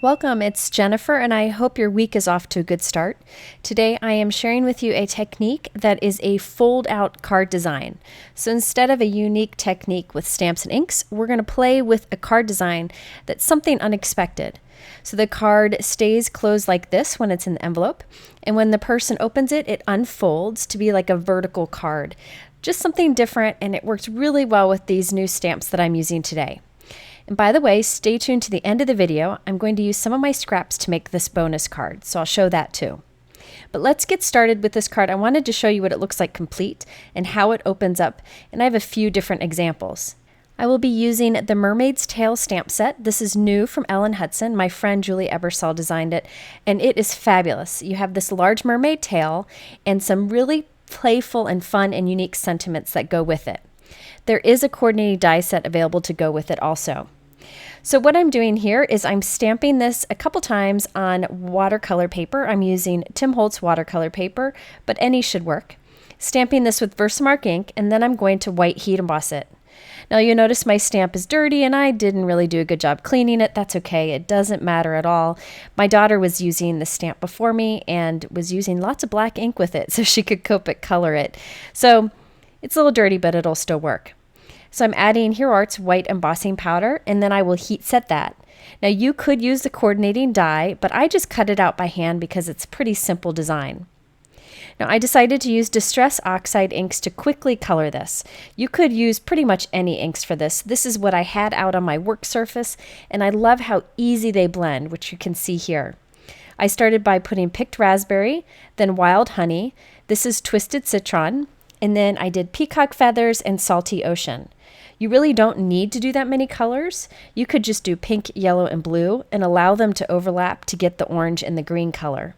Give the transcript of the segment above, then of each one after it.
Welcome, it's Jennifer, and I hope your week is off to a good start. Today I am sharing with you a technique that is a fold-out card design. So instead of a unique technique with stamps and inks, we're going to play with a card design that's something unexpected. So the card stays closed like this when it's in the envelope, and when the person opens it, it unfolds to be like a vertical card. Just something different, and it works really well with these new stamps that I'm using today. And by the way, stay tuned to the end of the video. I'm going to use some of my scraps to make this bonus card, so I'll show that too. But let's get started with this card. I wanted to show you what it looks like complete and how it opens up, and I have a few different examples. I will be using the Mermaid's Tail stamp set. This is new from Ellen Hudson. My friend Julie Ebersol designed it, and it is fabulous. You have this large mermaid tail and some really playful and fun and unique sentiments that go with it. There is a coordinating die set available to go with it also. So what I'm doing here is I'm stamping this a couple times on watercolor paper. I'm using Tim Holtz watercolor paper, but any should work. Stamping this with Versamark ink, and then I'm going to white heat emboss it. Now you'll notice my stamp is dirty and I didn't really do a good job cleaning it. That's okay. It doesn't matter at all. My daughter was using the stamp before me and was using lots of black ink with it so she could Copic color it. So it's a little dirty, but it'll still work. So I'm adding Hero Art's white embossing powder, and then I will heat set that. Now you could use the coordinating die, but I just cut it out by hand because it's a pretty simple design. Now I decided to use Distress Oxide inks to quickly color this. You could use pretty much any inks for this. This is what I had out on my work surface, and I love how easy they blend, which you can see here. I started by putting picked raspberry, then wild honey. This is twisted citron, and then I did peacock feathers and salty ocean. You really don't need to do that many colors. You could just do pink, yellow, and blue and allow them to overlap to get the orange and the green color.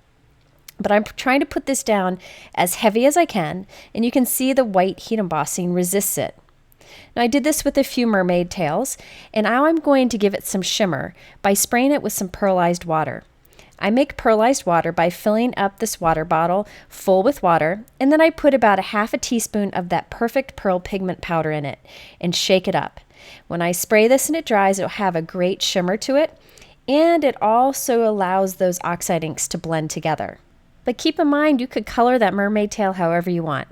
But I'm trying to put this down as heavy as I can, and you can see the white heat embossing resists it. Now I did this with a few mermaid tails, and now I'm going to give it some shimmer by spraying it with some pearlized water. I make pearlized water by filling up this water bottle full with water, and then I put about a half a teaspoon of that perfect pearl pigment powder in it and shake it up. When I spray this and it dries, it'll have a great shimmer to it, and it also allows those oxide inks to blend together. But keep in mind, you could color that mermaid tail however you want.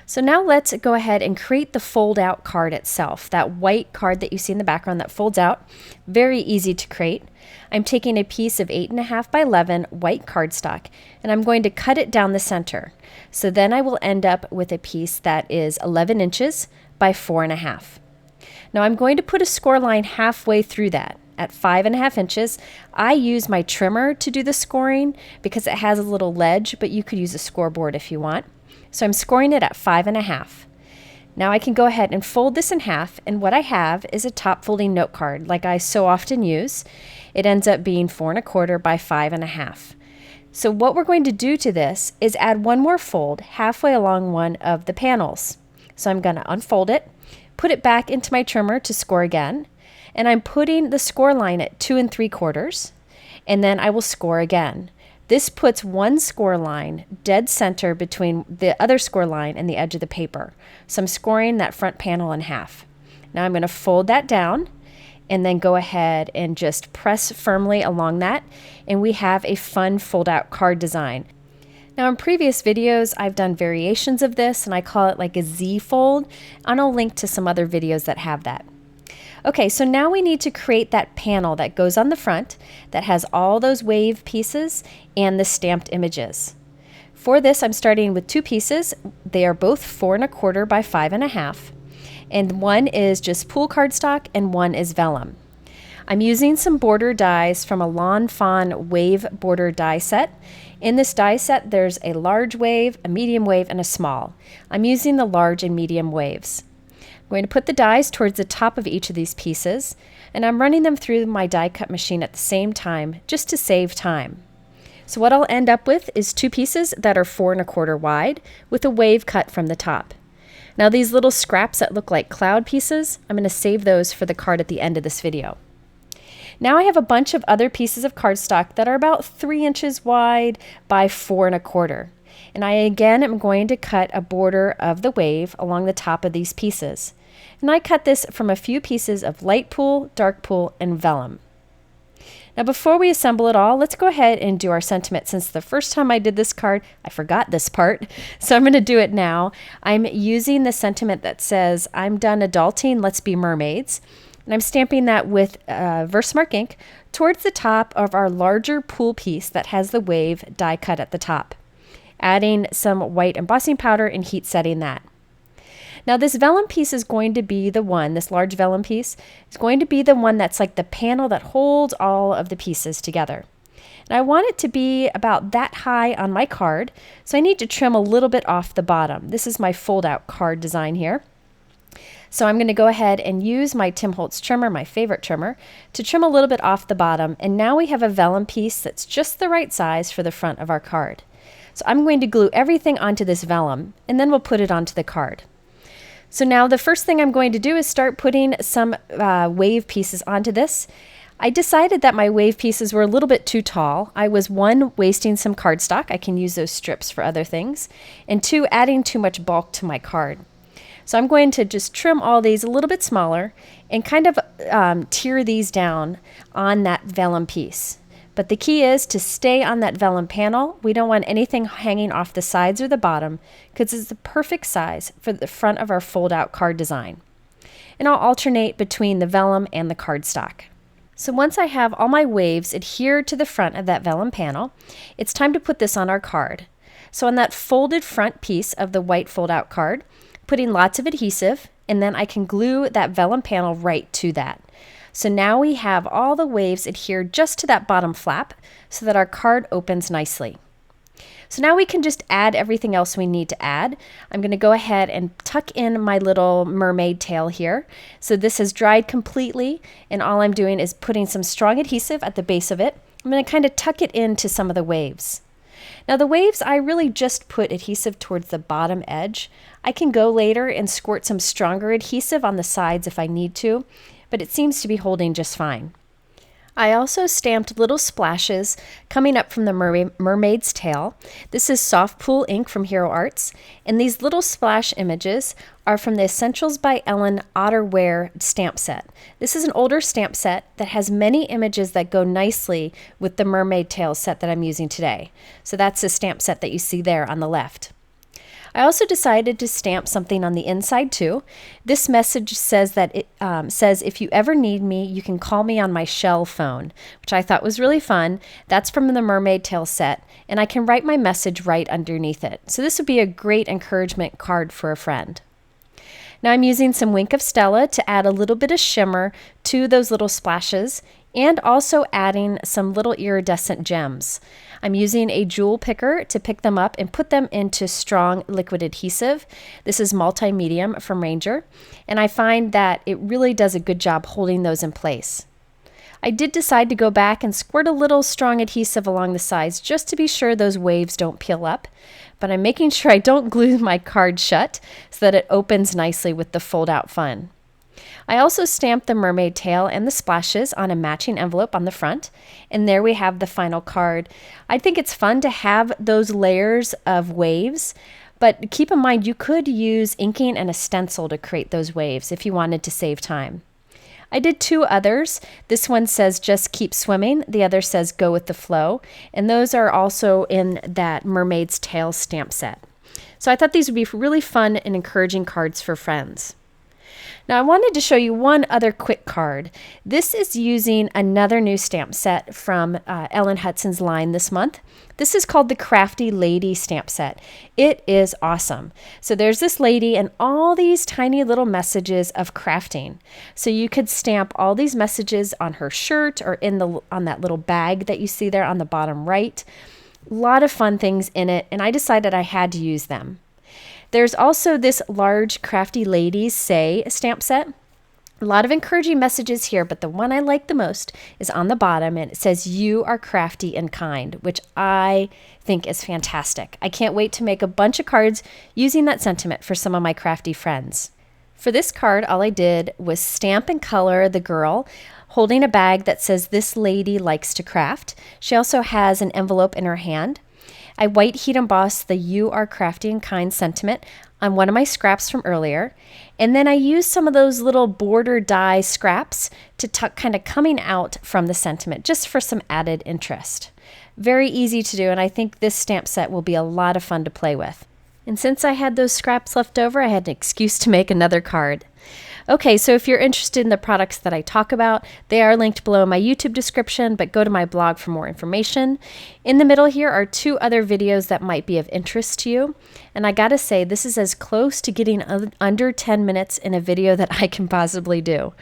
So now let's go ahead and create the fold-out card itself, that white card that you see in the background that folds out. Very easy to create. I'm taking a piece of 8.5 by 11 white cardstock, and I'm going to cut it down the center. So then I will end up with a piece that is 11 inches by 4.5. Now I'm going to put a score line halfway through that. At 5.5 inches, I use my trimmer to do the scoring because it has a little ledge, but you could use a scoreboard if you want. So I'm scoring it at 5.5. Now I can go ahead and fold this in half, and what I have is a top folding note card like I so often use. It ends up being 4.25 by 5.5. So what we're going to do to this is add one more fold halfway along one of the panels. So I'm going to unfold it, put it back into my trimmer to score again, and I'm putting the score line at 2 3/4, and then I will score again. This puts one score line dead center between the other score line and the edge of the paper. So I'm scoring that front panel in half. Now I'm going to fold that down and then go ahead and just press firmly along that, and we have a fun fold-out card design. Now in previous videos I've done variations of this, and I call it like a Z fold, and I'll link to some other videos that have that. Okay, so now we need to create that panel that goes on the front that has all those wave pieces and the stamped images. For this, I'm starting with two pieces. They are both 4.25 by 5.5, and one is just pool cardstock and one is vellum. I'm using some border dies from a Lawn Fawn wave border die set. In this die set, there's a large wave, a medium wave, and a small. I'm using the large and medium waves. I'm going to put the dies towards the top of each of these pieces, and I'm running them through my die cut machine at the same time just to save time. So what I'll end up with is two pieces that are 4.25 wide with a wave cut from the top. Now these little scraps that look like cloud pieces, I'm going to save those for the card at the end of this video. Now I have a bunch of other pieces of cardstock that are about 3 inches wide by 4.25. And I again am going to cut a border of the wave along the top of these pieces. And I cut this from a few pieces of light pool, dark pool, and vellum. Now before we assemble it all, let's go ahead and do our sentiment. Since the first time I did this card, I forgot this part, so I'm going to do it now. I'm using the sentiment that says, "I'm done adulting, let's be mermaids." And I'm stamping that with Versamark ink towards the top of our larger pool piece that has the wave die cut at the top. Adding some white embossing powder and heat setting that. Now this vellum piece is going to be the one, this large vellum piece, is going to be the one that's like the panel that holds all of the pieces together. And I want it to be about that high on my card, so I need to trim a little bit off the bottom. This is my fold-out card design here. So I'm going to go ahead and use my Tim Holtz trimmer, my favorite trimmer, to trim a little bit off the bottom, and now we have a vellum piece that's just the right size for the front of our card. So I'm going to glue everything onto this vellum, and then we'll put it onto the card. So now the first thing I'm going to do is start putting some wave pieces onto this. I decided that my wave pieces were a little bit too tall. I was, one, wasting some cardstock. I can use those strips for other things. And two, adding too much bulk to my card. So I'm going to just trim all these a little bit smaller and kind of tear these down on that vellum piece. But the key is to stay on that vellum panel. We don't want anything hanging off the sides or the bottom because it's the perfect size for the front of our fold-out card design. And I'll alternate between the vellum and the cardstock. So once I have all my waves adhered to the front of that vellum panel, it's time to put this on our card. So on that folded front piece of the white fold-out card, putting lots of adhesive, and then I can glue that vellum panel right to that. So now we have all the waves adhered just to that bottom flap so that our card opens nicely. So now we can just add everything else we need to add. I'm going to go ahead and tuck in my little mermaid tail here. So this has dried completely, and all I'm doing is putting some strong adhesive at the base of it. I'm going to kind of tuck it into some of the waves. Now the waves, I really just put adhesive towards the bottom edge. I can go later and squirt some stronger adhesive on the sides if I need to, but it seems to be holding just fine. I also stamped little splashes coming up from the mermaid's tail. This is Soft Pool ink from Hero Arts, and these little splash images are from the Essentials by Ellen Otterwear stamp set. This is an older stamp set that has many images that go nicely with the mermaid tail set that I'm using today. So that's the stamp set that you see there on the left. I also decided to stamp something on the inside too. This message says that it says, "If you ever need me, you can call me on my shell phone," which I thought was really fun. That's from the mermaid tail set, and I can write my message right underneath it. So this would be a great encouragement card for a friend. Now I'm using some Wink of Stella to add a little bit of shimmer to those little splashes, and also adding some little iridescent gems. I'm using a jewel picker to pick them up and put them into strong liquid adhesive. This is multi-medium from Ranger, and I find that it really does a good job holding those in place. I did decide to go back and squirt a little strong adhesive along the sides just to be sure those waves don't peel up, but I'm making sure I don't glue my card shut so that it opens nicely with the fold-out fun. I also stamped the mermaid tail and the splashes on a matching envelope on the front, and there we have the final card. I think it's fun to have those layers of waves, but keep in mind you could use inking and a stencil to create those waves if you wanted to save time. I did two others. This one says "Just keep swimming," the other says "Go with the flow," and those are also in that mermaid's tail stamp set. So I thought these would be really fun and encouraging cards for friends. Now I wanted to show you one other quick card. This is using another new stamp set from Ellen Hudson's line this month. This is called the Crafty Lady stamp set. It is awesome. So there's this lady and all these tiny little messages of crafting. So you could stamp all these messages on her shirt or on that little bag that you see there on the bottom right. A lot of fun things in it, and I decided I had to use them. There's also this large Crafty Ladies Say stamp set. A lot of encouraging messages here, but the one I like the most is on the bottom, and it says "You are crafty and kind," which I think is fantastic. I can't wait to make a bunch of cards using that sentiment for some of my crafty friends. For this card, all I did was stamp and color the girl holding a bag that says "This lady likes to craft." She also has an envelope in her hand. I white heat embossed the "You Are Crafty and Kind" sentiment on one of my scraps from earlier, and then I used some of those little border die scraps to tuck kind of coming out from the sentiment, just for some added interest. Very easy to do, and I think this stamp set will be a lot of fun to play with. And since I had those scraps left over, I had an excuse to make another card. Okay, so if you're interested in the products that I talk about, they are linked below in my YouTube description, but go to my blog for more information. In the middle here are 2 other videos that might be of interest to you. And I gotta say, this is as close to getting under 10 minutes in a video that I can possibly do.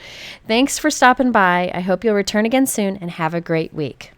Thanks for stopping by. I hope you'll return again soon and have a great week.